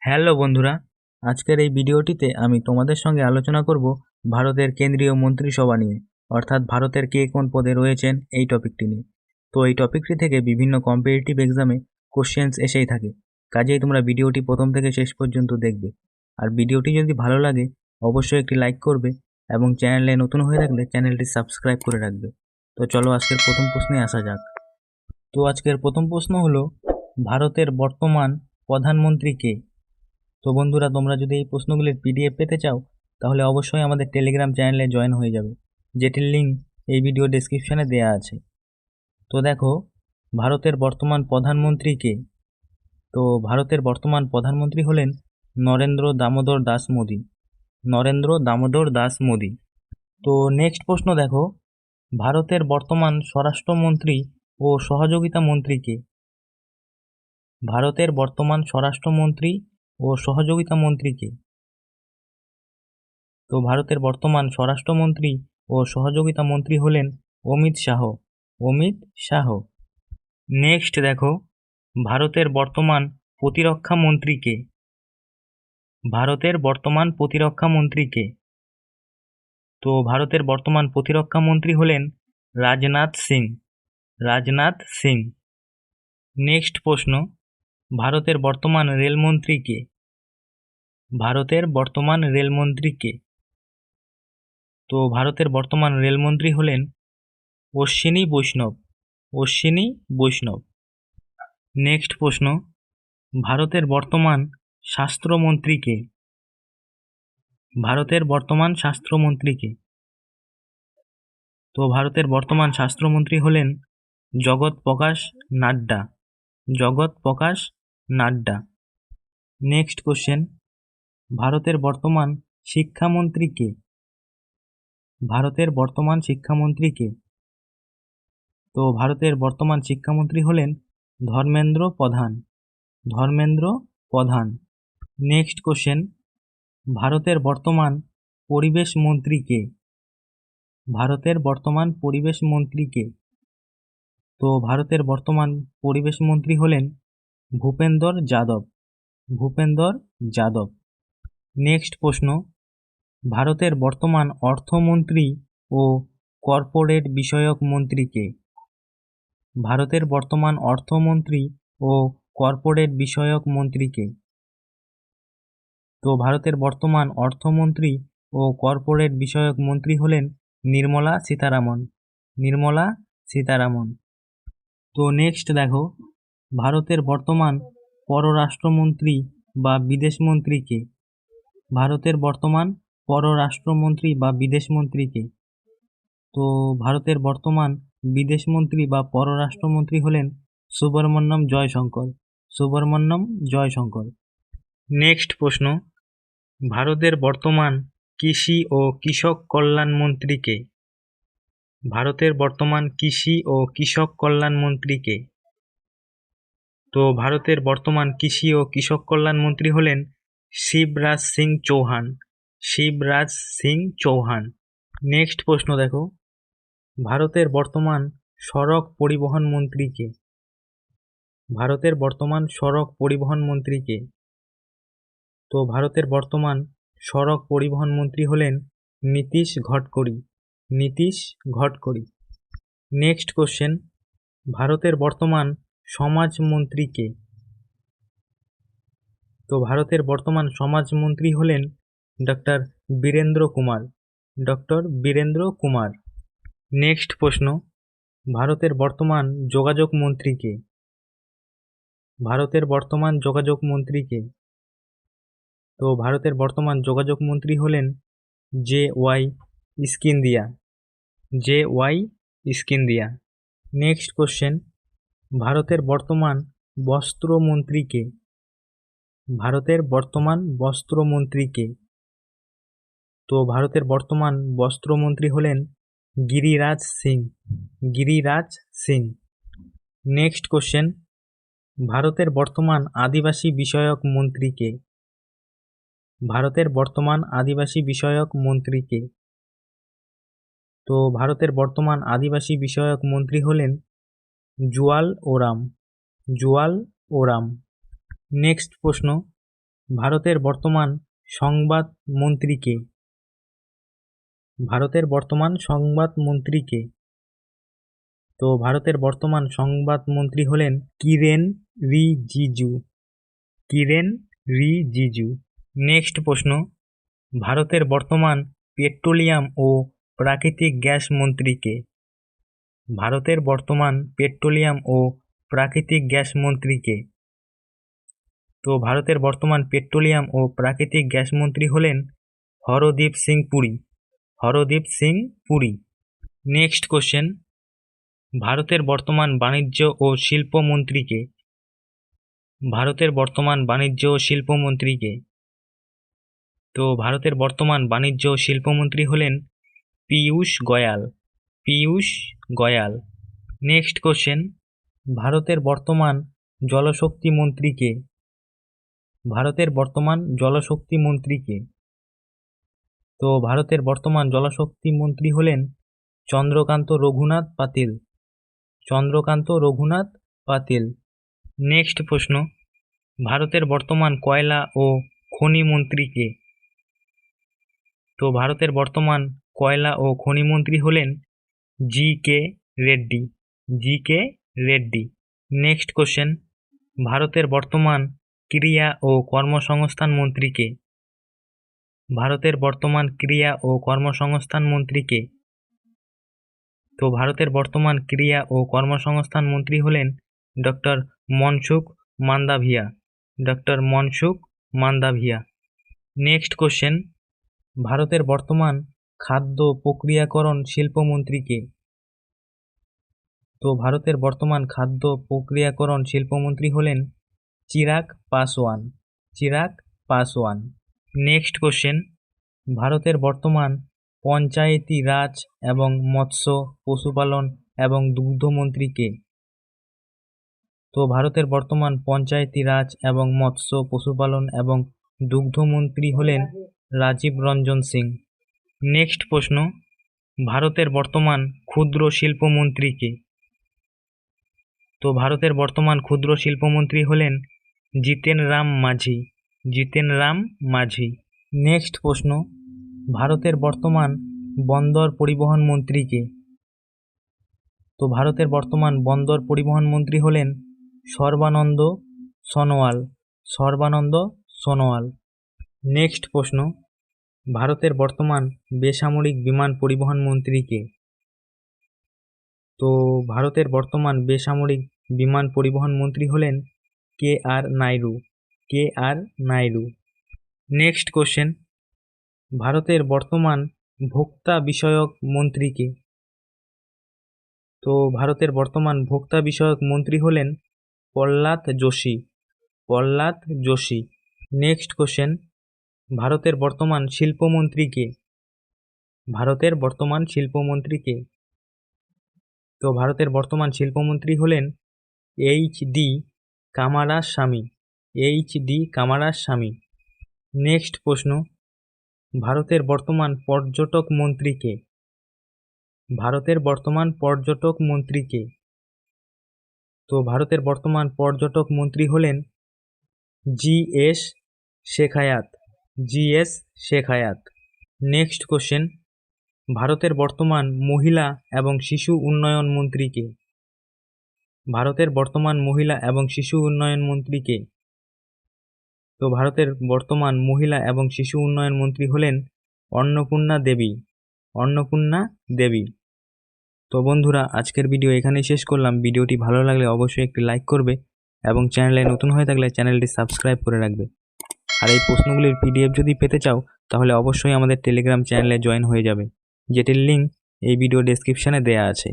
Hello বন্ধুরা, আজকের এই ভিডিওটিতে আমি তোমাদের সঙ্গে আলোচনা করব ভারতের কেন্দ্রীয় মন্ত্রিসভা নিয়ে, অর্থাৎ ভারতের কে কোন পদে রয়েছেন এই টপিকটি নিয়ে। তো এই টপিকটি থেকে বিভিন্ন কম্পিটিটিভ এক্সামে কোশ্চেন্স এসেই থাকে, কাজেই তোমরা ভিডিওটি প্রথম থেকে শেষ পর্যন্ত দেখবে। আর ভিডিওটি যদি ভালো লাগে অবশ্যই একটি লাইক করবে এবং চ্যানেলে নতুন হয়ে থাকলে চ্যানেলটি সাবস্ক্রাইব করে রাখবে। তো চলো আজকের প্রথম প্রশ্নে আসা যাক। তো আজকের প্রথম প্রশ্ন হলো, ভারতের বর্তমান প্রধানমন্ত্রী কে? তো বন্ধুরা, তোমরা যদি এই প্রশ্নগুলির পিডিএফ পেতে চাও তাহলে অবশ্যই আমাদের টেলিগ্রাম চ্যানেলে জয়েন হয়ে যাবে, যেটির লিঙ্ক এই ভিডিও ডেসক্রিপশনে দেওয়া আছে। তো দেখো, ভারতের বর্তমান প্রধানমন্ত্রী কে? তো ভারতের বর্তমান প্রধানমন্ত্রী হলেন নরেন্দ্র দামোদর দাস মোদি। নরেন্দ্র দামোদর দাস মোদি। তো নেক্সট প্রশ্ন দেখো, ভারতের বর্তমান স্বরাষ্ট্রমন্ত্রী ও সহযোগিতা মন্ত্রী কে? ভারতের বর্তমান স্বরাষ্ট্রমন্ত্রী ও সহযোগিতা মন্ত্রী কে? তো ভারতের বর্তমান স্বরাষ্ট্রমন্ত্রী ও সহযোগিতা মন্ত্রী হলেন অমিত শাহ। অমিত শাহ। নেক্সট দেখো, ভারতের বর্তমান প্রতিরক্ষা মন্ত্রী কে? ভারতের বর্তমান প্রতিরক্ষা মন্ত্রী কে? তো ভারতের বর্তমান প্রতিরক্ষা মন্ত্রী হলেন রাজনাথ সিং। রাজনাথ সিং। নেক্সট প্রশ্ন, ভারতের বর্তমান রেলমন্ত্রী কে? ভারতের বর্তমান রেলমন্ত্রী কে? তো ভারতের বর্তমান রেলমন্ত্রী হলেন অশ্বিনী বৈষ্ণব। অশ্বিনী বৈষ্ণব। নেক্সট প্রশ্ন, ভারতের বর্তমান স্বাস্থ্যমন্ত্রী কে? ভারতের বর্তমান স্বাস্থ্যমন্ত্রী কে? তো ভারতের বর্তমান স্বাস্থ্যমন্ত্রী হলেন জগৎ প্রকাশ নাড্ডা। জগৎ প্রকাশ নাড্ডা। নেক্সট কোশ্চেন, ভারতের বর্তমান শিক্ষামন্ত্রী কে? ভারতের বর্তমান শিক্ষামন্ত্রী কে? তো ভারতের বর্তমান শিক্ষামন্ত্রী হলেন ধর্মেন্দ্র প্রধান। ধর্মেন্দ্র প্রধান। নেক্সট কোশ্চেন, ভারতের বর্তমান পরিবেশ মন্ত্রী কে? ভারতের বর্তমান পরিবেশ মন্ত্রী কে? তো ভারতের বর্তমান পরিবেশ মন্ত্রী হলেন ভূপেন্দর যাদব। ভূপেন্দর যাদব। নেক্সট প্রশ্ন, ভারতের বর্তমান অর্থমন্ত্রী ও কর্পোরেট বিষয়ক মন্ত্রী কে? ভারতের বর্তমান অর্থমন্ত্রী ও কর্পোরেট বিষয়ক মন্ত্রী কে? তো ভারতের বর্তমান অর্থমন্ত্রী ও কর্পোরেট বিষয়ক মন্ত্রী হলেন নির্মলা সীতারামন। নির্মলা সীতারামন। তো নেক্সট দেখো, ভারতের বর্তমান পররাষ্ট্রমন্ত্রী বা বিদেশমন্ত্রী কে? ভারতের বর্তমান পররাষ্ট্রমন্ত্রী বা বিদেশমন্ত্রী কে? তো ভারতের বর্তমান বিদেশমন্ত্রী বা পররাষ্ট্রমন্ত্রী হলেন সুব্রমণ্যম জয়শঙ্কর। সুব্রমণ্যম জয়শঙ্কর। নেক্সট প্রশ্ন, ভারতের বর্তমান কৃষি ও কৃষক কল্যাণ মন্ত্রী কে? ভারতের বর্তমান কৃষি ও কৃষক কল্যাণ মন্ত্রী কে? তো ভারতের বর্তমান কৃষি ও কৃষক কল্যাণ মন্ত্রী হলেন শিবরাজ সিং চৌহান। শিবরাজ সিং চৌহান। নেক্সট প্রশ্ন দেখো, ভারতের বর্তমান সড়ক পরিবহন মন্ত্রী কে? ভারতের বর্তমান সড়ক পরিবহন মন্ত্রী কে? তো ভারতের বর্তমান সড়ক পরিবহন মন্ত্রী হলেন নীতিশ গডকরি। নীতিশ গডকরি। নেক্সট কোশ্চেন, ভারতের বর্তমান সমাজমন্ত্রী কে? তো ভারতের বর্তমান সমাজমন্ত্রী হলেন doctor Virendra Kumar. Doctor Virendra Kumar. Next প্রশ্ন, ভারতের বর্তমান যোগাযোগ মন্ত্রী কে? ভারতের বর্তমান যোগাযোগ মন্ত্রী কে? তো ভারতের বর্তমান যোগাযোগ মন্ত্রী হলেন J Y Scindia. J Y Scindia. Next question, ভারতের বর্তমান বস্ত্রমন্ত্রী কে? ভারতের বর্তমান বস্ত্রমন্ত্রী কে? তো ভারতের বর্তমান বস্ত্রমন্ত্রী হলেন গিরিরাজ সিং। গিরিরাজ সিং। নেক্সট কোশ্চেন, ভারতের বর্তমান আদিবাসী বিষয়ক মন্ত্রী কে? ভারতের বর্তমান আদিবাসী বিষয়ক মন্ত্রী কে? তো ভারতের বর্তমান আদিবাসী বিষয়ক মন্ত্রী হলেন জুয়াল ওরাম। জুয়াল ওরাম। নেক্সট প্রশ্ন, ভারতের বর্তমান সংবাদ মন্ত্রী কে? ভারতের বর্তমান সংবাদ মন্ত্রী কে? তো ভারতের বর্তমান সংবাদ মন্ত্রী হলেন কিরেন রিজিজু। কিরেন রিজিজু। নেক্সট প্রশ্ন, ভারতের বর্তমান পেট্রোলিয়াম ও প্রাকৃতিক গ্যাস মন্ত্রী কে? ভারতের বর্তমান পেট্রোলিয়াম ও প্রাকৃতিক গ্যাস মন্ত্রী কে? তো ভারতের বর্তমান পেট্রোলিয়াম ও প্রাকৃতিক গ্যাস মন্ত্রী হলেন হরদীপ সিং পুরী। হরদীপ সিং পুরী। নেক্সট কোশ্চেন, ভারতের বর্তমান বাণিজ্য ও শিল্প মন্ত্রী কে? ভারতের বর্তমান বাণিজ্য ও শিল্প মন্ত্রী কে? তো ভারতের বর্তমান বাণিজ্য ও শিল্পমন্ত্রী হলেন পীয়ূষ গোয়াল। পীয়ূষ গোয়াল। নেক্সট কোশ্চেন, ভারতের বর্তমান জলশক্তি মন্ত্রী কে? ভারতের বর্তমান জলশক্তি মন্ত্রী কে? তো ভারতের বর্তমান জলশক্তি মন্ত্রী হলেন চন্দ্রকান্ত রঘুনাথ পাতিল। চন্দ্রকান্ত রঘুনাথ পাতিল। নেক্সট প্রশ্ন, ভারতের বর্তমান কয়লা ও খনি মন্ত্রী কে? তো ভারতের বর্তমান কয়লা ও খনি মন্ত্রী হলেন জি.কে. রেড্ডি। জি.কে. রেড্ডি। নেক্সট কোশ্চেন, ভারতের বর্তমান ক্রিয়া ও কর্মসংস্থান মন্ত্রী কে? ভারতের বর্তমান ক্রিয়া ও কর্মসংস্থান মন্ত্রী কে? তো ভারতের বর্তমান ক্রিয়া ও কর্মসংস্থান মন্ত্রী হলেন doctor Mansukh Mandaviya. Doctor Mansukh Mandaviya. Next question, ভারতের বর্তমান খাদ্য প্রক্রিয়াকরণ শিল্পমন্ত্রী কে? তো ভারতের বর্তমান খাদ্য প্রক্রিয়াকরণ শিল্পমন্ত্রী হলেন চিরাগ পাসওয়ান। চিরাগ পাসওয়ান। নেক্সট কোশ্চেন, ভারতের বর্তমান পঞ্চায়েতি রাজ এবং মৎস্য পশুপালন এবং দুগ্ধমন্ত্রী কে? তো ভারতের বর্তমান পঞ্চায়েতি রাজ এবং মৎস্য পশুপালন এবং দুগ্ধমন্ত্রী হলেন রাজীব রঞ্জন সিং। নেক্সট প্রশ্ন, ভারতের বর্তমান ক্ষুদ্র শিল্পমন্ত্রী কে? তো ভারতের বর্তমান ক্ষুদ্র শিল্পমন্ত্রী হলেন জিতেন রাম মাঝি। জিতেন রাম মাঝি। নেক্সট প্রশ্ন, ভারতের বর্তমান বন্দর পরিবহন মন্ত্রী কে? তো ভারতের বর্তমান বন্দর পরিবহন মন্ত্রী হলেন সর্বানন্দ সোনোয়াল। সর্বানন্দ সোনোয়াল। নেক্সট প্রশ্ন, ভারতের বর্তমান বেসামরিক বিমান পরিবহন মন্ত্রী কে? তো ভারতের বর্তমান বেসামরিক বিমান পরিবহন মন্ত্রী হলেন কে.আর. নাইডু। কে.আর. নাইডু। নেক্সট কোশ্চেন, ভারতের বর্তমান ভোক্তা বিষয়ক মন্ত্রী কে? তো ভারতের বর্তমান ভোক্তা বিষয়ক মন্ত্রী হলেন প্রহ্লাদ যোশী। প্রহ্লাদ যোশী। নেক্সট কোশ্চেন, ভারতের বর্তমান শিল্পমন্ত্রী কে? ভারতের বর্তমান শিল্পমন্ত্রী কে? তো ভারতের বর্তমান শিল্পমন্ত্রী হলেন এইচ.ডি. কামারাস্বামী। এইচ.ডি. কামারাস্বামী। নেক্সট প্রশ্ন, ভারতের বর্তমান পর্যটক মন্ত্রী কে? ভারতের বর্তমান পর্যটক মন্ত্রী কে? তো ভারতের বর্তমান পর্যটক মন্ত্রী হলেন জি.এস. শেখায়াত। জি.এস. শেখায়াত। নেক্সট কোশ্চেন, ভারতের বর্তমান মহিলা এবং শিশু উন্নয়ন মন্ত্রী কে? ভারতের বর্তমান মহিলা এবং শিশু উন্নয়ন মন্ত্রী কে? তো ভারতের বর্তমান মহিলা এবং শিশু উন্নয়ন মন্ত্রী হলেন অন্নপূর্ণা দেবী। অন্নপূর্ণা দেবী। তো বন্ধুরা, আজকের ভিডিও এখানেই শেষ করলাম। ভিডিওটি ভালো লাগলে অবশ্যই একটি লাইক করবে এবং চ্যানেলে নতুন হয়ে থাকলে চ্যানেলটি সাবস্ক্রাইব করে রাখবে। আর এই প্রশ্নগুলির পিডিএফ যদি পেতে চাও তাহলে অবশ্যই আমাদের টেলিগ্রাম চ্যানেলে জয়েন হয়ে যাবে, যেটির লিঙ্ক এই ভিডিও ডেসক্রিপশানে দেওয়া আছে।